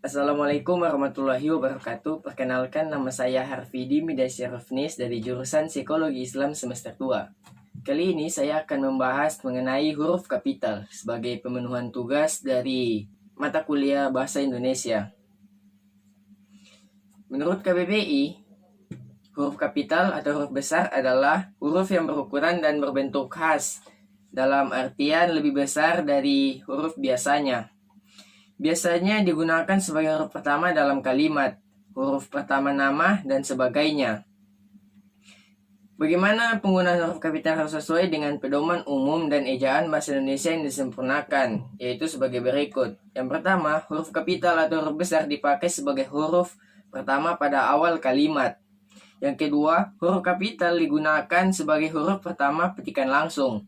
Assalamualaikum warahmatullahi wabarakatuh. Perkenalkan, nama saya Harfidi Midasyarifnis dari jurusan Psikologi Islam semester 2. Kali ini saya akan membahas mengenai huruf kapital sebagai pemenuhan tugas dari mata kuliah Bahasa Indonesia. Menurut KBBI, huruf kapital atau huruf besar adalah huruf yang berukuran dan berbentuk khas, dalam artian lebih besar dari huruf biasanya. Biasanya digunakan sebagai huruf pertama dalam kalimat, huruf pertama nama, dan sebagainya. Bagaimana penggunaan huruf kapital harus sesuai dengan pedoman umum dan ejaan bahasa Indonesia yang disempurnakan, yaitu sebagai berikut. Yang pertama, huruf kapital atau huruf besar dipakai sebagai huruf pertama pada awal kalimat. Yang kedua, huruf kapital digunakan sebagai huruf pertama petikan langsung.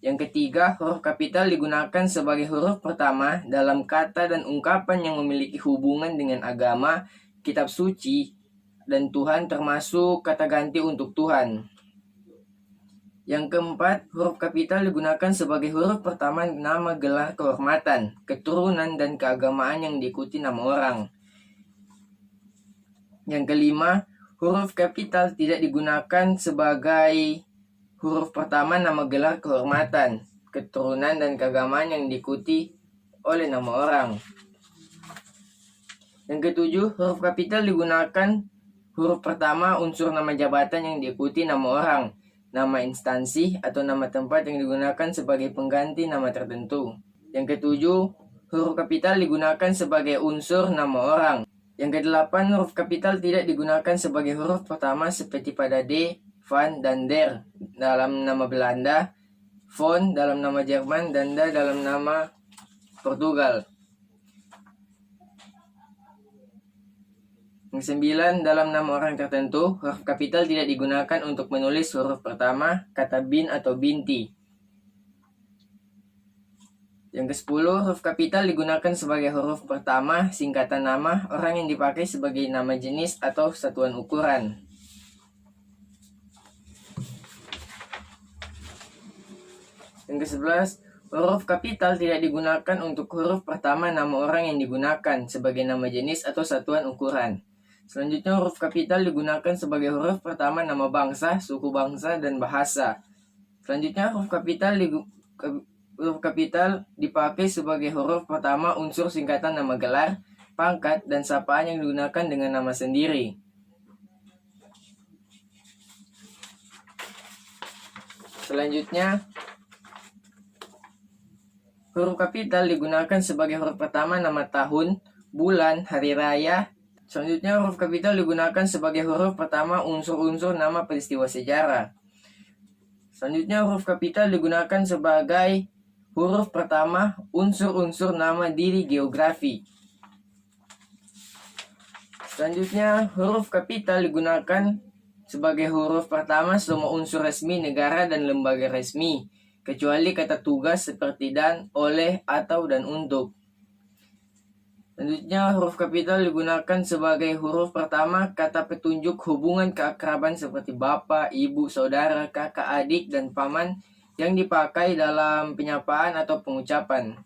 Yang ketiga, huruf kapital digunakan sebagai huruf pertama dalam kata dan ungkapan yang memiliki hubungan dengan agama, kitab suci, dan Tuhan, termasuk kata ganti untuk Tuhan. Yang keempat, huruf kapital digunakan sebagai huruf pertama nama gelar kehormatan, keturunan, dan keagamaan yang diikuti nama orang. Yang kelima, huruf kapital tidak digunakan sebagai huruf pertama nama gelar kehormatan, keturunan, dan keagamaan yang diikuti oleh nama orang. Yang ketujuh, huruf kapital digunakan huruf pertama unsur nama jabatan yang diikuti nama orang, nama instansi, atau nama tempat yang digunakan sebagai pengganti nama tertentu. Yang ketujuh, huruf kapital digunakan sebagai unsur nama orang. Yang kedelapan, huruf kapital tidak digunakan sebagai huruf pertama seperti pada D, Van, dan Der dalam nama Belanda, Von dalam nama Jerman, dan Da dalam nama Portugal. Yang sembilan, dalam nama orang tertentu, huruf kapital tidak digunakan untuk menulis huruf pertama kata bin atau binti. Yang ke-10, huruf kapital digunakan sebagai huruf pertama singkatan nama orang yang dipakai sebagai nama jenis atau satuan ukuran. Yang ke-11, huruf kapital tidak digunakan untuk huruf pertama nama orang yang digunakan sebagai nama jenis atau satuan ukuran. Selanjutnya, huruf kapital digunakan sebagai huruf pertama nama bangsa, suku bangsa, dan bahasa. Selanjutnya, huruf kapital dipakai sebagai huruf pertama unsur singkatan nama gelar, pangkat, dan sapaan yang digunakan dengan nama sendiri. Selanjutnya, huruf kapital digunakan sebagai huruf pertama nama tahun, bulan, hari raya. Selanjutnya, huruf kapital digunakan sebagai huruf pertama unsur-unsur nama peristiwa sejarah. Selanjutnya, huruf kapital digunakan sebagai huruf pertama unsur-unsur nama diri geografi. Selanjutnya, huruf kapital digunakan sebagai huruf pertama semua unsur resmi negara dan lembaga resmi, kecuali kata tugas seperti dan, oleh, atau, dan untuk. Selanjutnya, huruf kapital digunakan sebagai huruf pertama kata petunjuk hubungan keakraban seperti bapak, ibu, saudara, kakak, adik, dan paman yang dipakai dalam penyapaan atau pengucapan.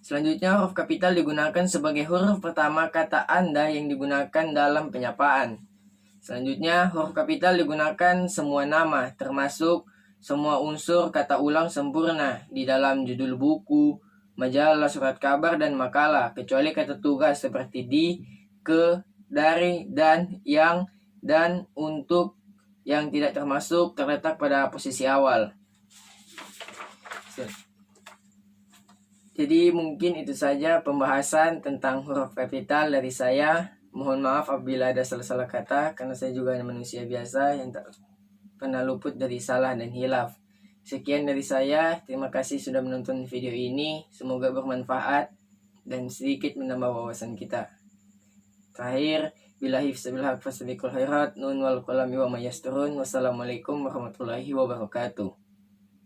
Selanjutnya, huruf kapital digunakan sebagai huruf pertama kata Anda yang digunakan dalam penyapaan. Selanjutnya, huruf kapital digunakan semua nama, termasuk semua unsur kata ulang sempurna di dalam judul buku, majalah, surat kabar, dan makalah, kecuali kata tugas seperti di, ke, dari, dan, yang, dan, untuk, yang tidak termasuk terletak pada posisi awal. Jadi mungkin itu saja pembahasan tentang huruf kapital dari saya. Mohon maaf apabila ada salah-salah kata, karena saya juga manusia biasa yang tak pernah luput dari salah dan hilaf. Sekian dari saya, terima kasih sudah menonton video ini, semoga bermanfaat dan sedikit menambah wawasan kita. Terakhir, billahi fissabil haq fastabiqul khairat, nun wal qalami wa mayasturun. Wassalamualaikum warahmatullahi wabarakatuh.